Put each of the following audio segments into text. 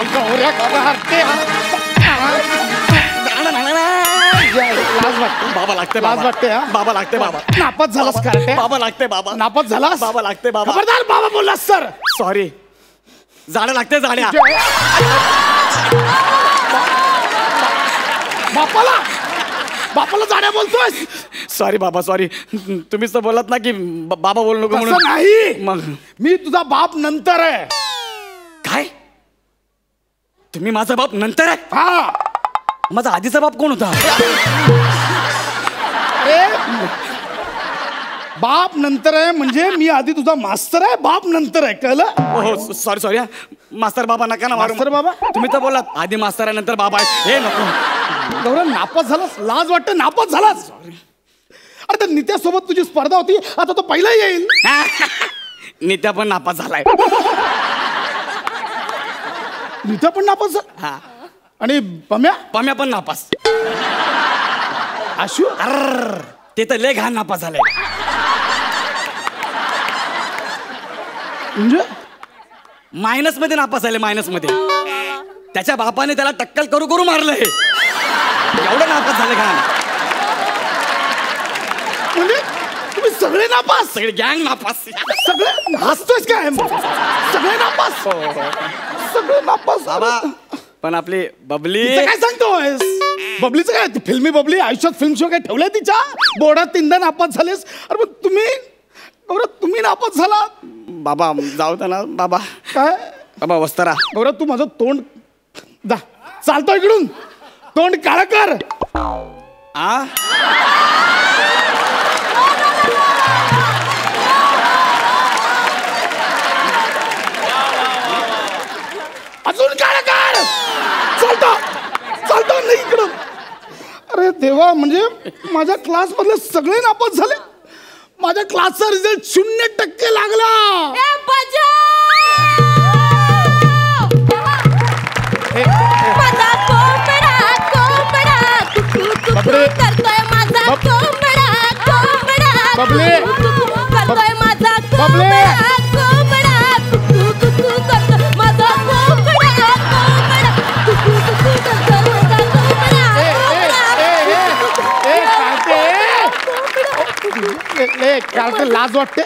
गौऱ्या हरते लाज वाटते बाबा लागते लाज वाटते बाबा लागते बाबा नापास झालास कार्टे बाबा लागते बाबा नापास झालास बाबा लागते बाबा खबरदार बाबा बोललास सर सॉरी जाण्या लागते जाण्या बापाला बापाला जाण्या बोलतोय सॉरी बाबा सॉरी तुम्हीच तर बोलत ना की बाबा बोलू नको म्हणून नाही मग मी तुझा बाप नंतर आहे काय तुम्ही माझा बाप नंतर आहे हा माझा आधीचा बाप कोण होता बाप नंतर आहे म्हणजे मी आधी तुझा मास्तर आहे बाप नंतर आहे कळलं हो सॉरी सॉरी मास्तर बाबा नका ना मारू मास्तर बाबा तुम्ही तर बोलात आधी मास्तर आहे नंतर बाबा आहे हे नको गौरव नापास झालास लाज वाटतं नापास झालास अरे तर नित्यासोबत तुझी स्पर्धा होती आता तो पहिला येईल नित्या पण नापास झालाय नित्या पण नापास झाला हा आणि पम्या पम्या पण नापास आशू ते तर लय घाण नापास झालाय म्हणजे मायनस मध्ये नापास झाले मायनस मध्ये त्याच्या बापाने त्याला टक्कल करू करू मारलंय एवढं नापास झाले घाण म्हणजे तुम्ही सगळे नापास सगळे गँग नापास सगळे हसतोयस काय सगळे नापास सगळे नापास बाबा पण आपली बबली काय सांगतोयस बबलीचं काय फिल्मी बबली आयुष्यात फिल्म शो काय ठेवलंय तिच्या बोर्डात 3दा नापास झालेस अरे पण तुम्ही नापास झाला बाबा जाऊ दे ना बाबा काय बाबा वस्तारा गौरव तू माझं तोंड जा चालतो इकडून तोंड काळं कर आ अजून काळं कर चालतो नाही इकडून अरे देवा म्हणजे माझ्या क्लास मधले सगळे नापास झाले माझ्या क्लासचा रिझल्ट 0% लागला लाज वाटते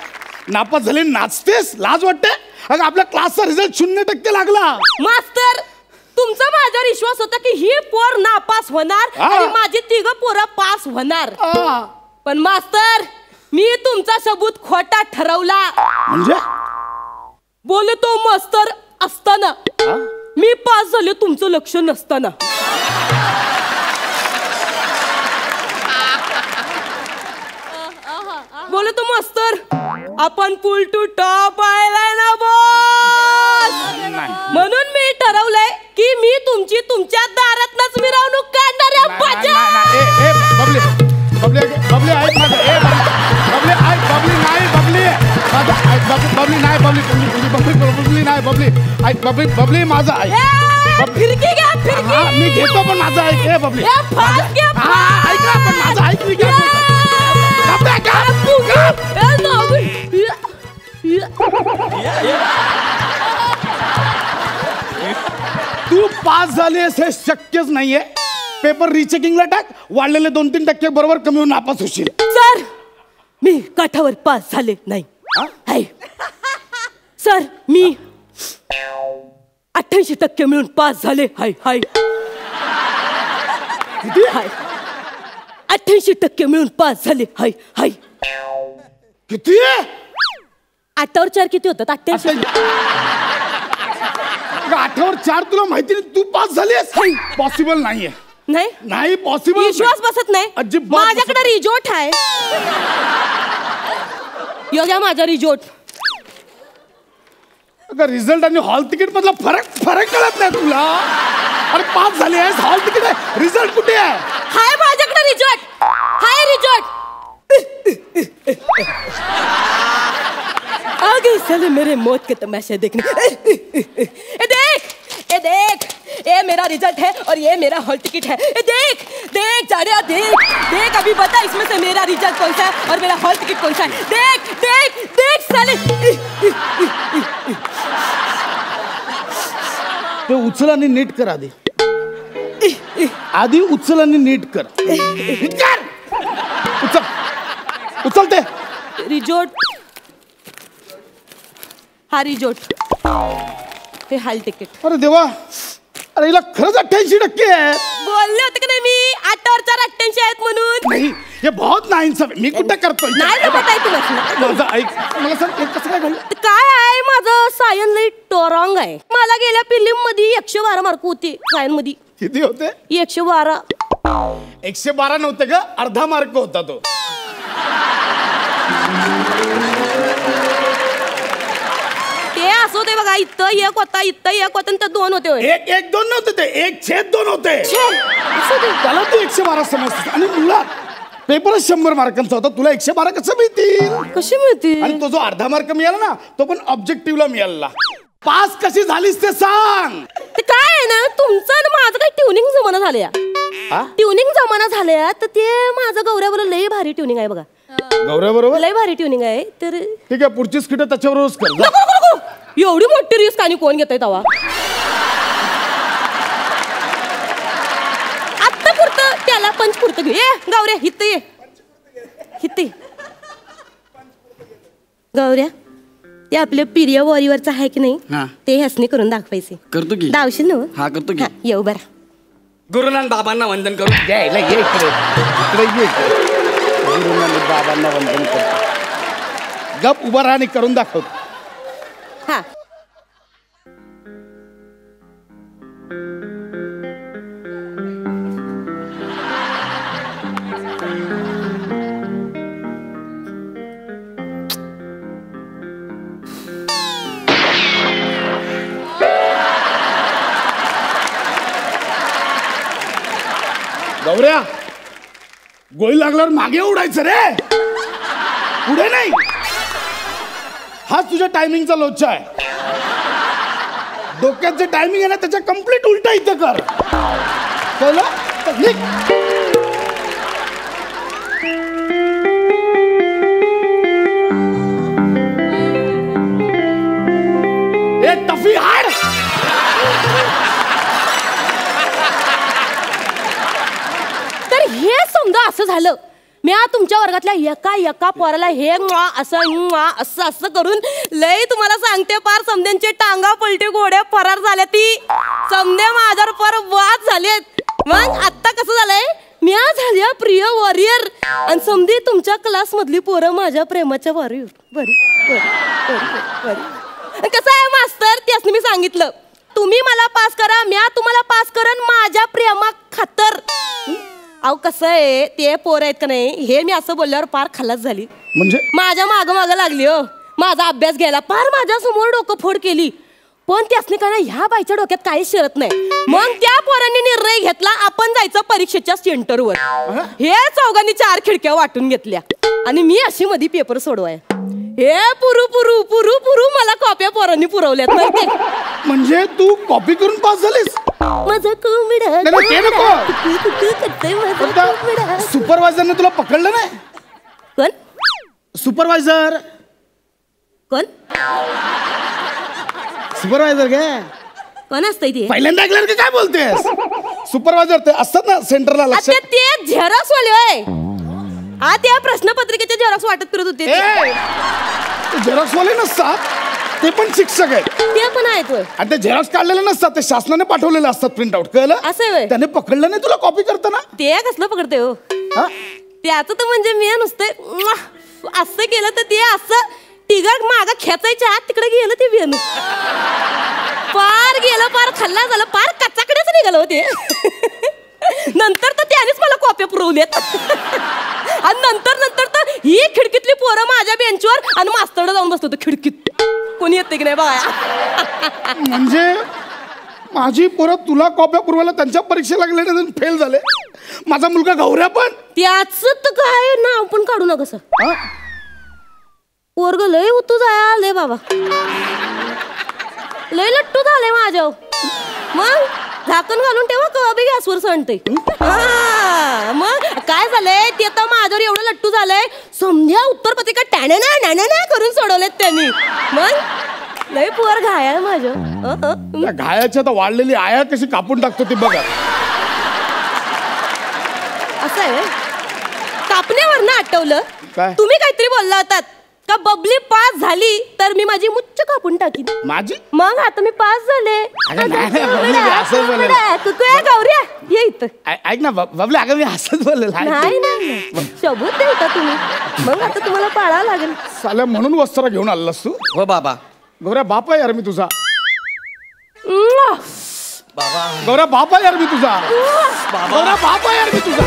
नापास झाले नाचतेस लाज वाटते अगं आपल्या क्लासचा रिझल्ट 0% लागला मास्तर तुमचा माझ्यावर विश्वास होता की ही पोर नापास होणार आणि माझी तिघ पोरं पास होणार पण मास्तर मी तुमचा सबूत खोटा ठरवला म्हणजे बोलतो मास्तर असताना मी पास झाले तुमचं लक्ष नसताना बोलतो मास्तर आपण पुल टू टॉप आलाय ना बॉस म्हणून मी ठरवलंय की मी तुमची तुमच्या दारातनच मिरवणूक काढणार आहे बबली ऐक माझं बबली ऐक बबली नाही बबली माझं ऐक फिरकी घ्या फिरकी मी घेतो पण माझं ऐक हे बबली ऐक ना पण माझं ऐक मी तू पास झालीस हे शक्यच नाहीये पेपर रिचेकिंगला टाक वाढलेले 2-3% बरोबर कमी होऊन नापास होशील सर मी काठावर पास झाले नाही सर मी 88% मिळून पास झाले हाय हाय हाय 88% मिळून पास झाले हाय हाय किती 8 वर 4 किती होतात 88 8 वर 4 तुला माहिती नाही तू पास झालीस पॉसिबल नाहीये नाही पॉसिबल विश्वास बसत नाही अजिबात माझ्याकडे रिजोर्ट आहे योग्य माझा रिजोर्ट रिझल्ट आणि हॉल तिकीट मधला फरक कळत नाही तुला अरे पास झाली आहेस हॉल तिकीट आहे रिझल्ट कुठे आहे हाय माझ्याकडे रिजोर्ट हाय रिजोर्ट आ गई साले मेरे मौत के तमाशे देखने ए देख ये मेरा रिजल्ट है और ये मेरा हॉल टिकट है देख देख जाड़िया देख देख अभी बता इसमें से मेरा रिजल्ट कौन सा है और मेरा हॉल टिकट कौन सा है देख देख देख साले ते उचल आणि नीट कर आधी. आधी उचल आणि नीट कर. उचल उचल ते. रिजोट. हा रिजोट. हे हाल तिकीट. अरे देवा, अरे हिला खरंच 88% आहे. बोलले होते की नाही मी 8 वर 4 88 आहेत म्हणून. नाही, हे बहुत नाइंसाफ आहे. मी कुठे करतोय? नाही जमत आहे तुला. माझं ऐक, मला सांग हे कसं काय घडलं? काय आहे माझं सायन लई टोरॉंग आहे. मला गेल्या फिल्म मध्ये 112 मार्क होते सायन मध्ये. किती होते? 112. 112 नव्हते ग, अर्धा मार्क होता तो. ते असं होते बघा, इथं 1 होता, इथं 1 होता, तर 2 होते. 1-1-2 नव्हते ते, 1/2 होते. असं ते. त्याला तू 112 समजते आणि मुळात पेपरच 100 मार्कांचा होता. तुला 112 कसं मिळतील? कशी मिळते? आणि तो जो अर्धा मार्क मिळाला ना, तो पण ऑब्जेक्टिव्हला मिळाला. पास कशी झालीस ते सांग. ते काय आहे ना, तुमचं आणि माझं काही ट्युनिंग जमाना झाल्या. ट्युनिंग जमाना झाल्या तर ते माझं गौऱ्याबरोबर लई भारी ट्युनिंग आहे बघा. गौऱ्या बरोबर लई भारी ट्युनिंग आहे. तर ठीक आहे, पुढची स्किट त्याच्यावरच कर. नको नको नको. एवढी मोठी रिस्क आणि कोण घेतय तवा. आत्ता पुरतं त्याला पंच पुरतं घे. गौऱ्या हित ये, हित ये. गौऱ्या, ते आपल्या पिरिया वॉरीवरचं आहे की नाही, ते हसणे करून दाखवायचे. करतो की. दावशील ना? हा करतो की. येऊ बरा. गुरुनान बाबांना वंदन करू. यायला ये इकडे, इकडे ये. गुरुनानक बाबांना वंदन करतो. गप उभा राहा आणि करून दाखवतो. हा. गौऱ्या, गोळी लागल्यावर मागे उडायचं रे, पुढे नाही. हा तुझ्या टायमिंगचा लोचा आहे. डोक्यात जे टायमिंग आहे ना, त्याच्या कम्प्लीट उलटा इथं कर. कळलं? तर निघ. ए टफी हाड. हे समजा असं झालं, मी तुमच्या वर्गातल्या एका पोराला हे असं करून लय तुम्हाला सांगते, पार समद्यांचे टांगा पलटे गोड्या फरार झाल्या. ती समद्या माझ्यावर पार वाद झालेत. मग आता कसं झालंय, मी झाल्या प्रिय वॉरियर आणि समधी तुमच्या क्लास मधली पोरं माझ्या प्रेमाच्या वॉरियर. बरी कसं आहे मास्तर, त्यासनी मी सांगितलं, तुम्ही मला पास करा, म्या तुम्हाला पास करन माझ्या प्रेमा खातर. अहो कसं आहे, ते पोर आहेत का नाही, हे मी असं बोलल्यावर पार खल्लास झाली. म्हणजे माझ्या माग लागली हो. माझा अभ्यास घ्यायला पार माझ्या समोर डोकं फोड केली. पण त्यासनी काय ह्या बाईच्या डोक्यात काहीच शिरत नाही. मग त्या पोरांनी निर्णय घेतला, आपण जायचं परीक्षेच्या सेंटरवर. हे चौघांनी 4 खिडक्या वाटून घेतल्या आणि मी अशी मध्ये पेपर सोडवाय. हे पुरू मला कॉप्या पोरांनी पुरवल्यात माहिती. म्हणजे तू कॉपी करून पास झालीस? माझं कोंबडा सुपरवायझरने तुला पकडलं नाही? कोण सुपरवायझर? कोण सुपरवायझर काय कोण असतंय ते? पहिल्यांदा ऐकलं की काय बोलतेस? सुपरवायझर ते असतात ना सेंटरला. लक्षात? ते झेरॉक्स वाले होय. हा, त्या प्रश्नपत्रिकेचे झेरॉक्स वाटत फिरत होते. झेरॉक्स वाले नसतात, ते पण शिक्षक आहेत. ते पण आहेत होय. आणि ते झेरॉक्स काढलेले नसतात, ते शासनाने पाठवलेले असतात प्रिंट आउट. कळलं? असं होय. त्याने पकडलं नाही तुला कॉपी करताना? ते कसलं पकडते हो? त्याचं तर म्हणजे मी नुसतं असं केलं तर ते असं तिघा मागा खेचायच्या आत तिकडे गेलं ते बेनू. पार गेलं, पार खल्ला झालं, पार कचाकडेच निघालं होते. नंतर तर त्यानेच मला कॉप्या पुरवल्यात. आणि नंतर तर ही खिडकीतली पोरं माझ्या बेंचवर आणि मास्तरला जाऊन बसतो खिडकीत. कोणी येते की नाही बघा. म्हणजे माझी पोरं तुला कॉप्या पुरवायला त्यांच्या परीक्षा लागल्याने फेल झाले. माझा मुलगा गौऱ्या पण. त्याच तर काय नाव पण काढू नका सर. पोरग लय उतू जाया लय बाबा, लय लट्टू झाले माझ्या. मग झाकण घालून ठेवा, कवा बी गॅसवर सणते. मग काय झालंय, ते तर माझ्यावर एवढं लट्टू झालंय, समजा उत्तर पत्रिका टॅना करून सोडवलेत त्यांनी. मग लय पोर घाया माझं. त्या घायाच्या तर वाढलेली आया कशी कापून टाकतो ती बघा. असं आहे कापण्यावर ना आठवलं काय? तुम्ही काहीतरी बोलला होतात का बबली पास झाली तर मी माझी मुच्च कापून टाकीन. माझी मग आता मी पास झाले. अगं नाही, बबली, मी असंच बोललेलं. कुकुया गौऱ्या ये इथं. ऐक ना बबली, अगं मी असंच बोललेलं आहे. नाही नाही सबूत देता तुम्ही. मग आता तुम्हाला पाळावं लागेल. साल्या म्हणून वस्त्र घेऊन आलास तू. हो बाबा. गौऱ्या बाप आहे यार मी तुझा. बाबा गौऱ्या बाप आहे यार मी तुझा. गौऱ्या बाप आहे यार मी तुझा.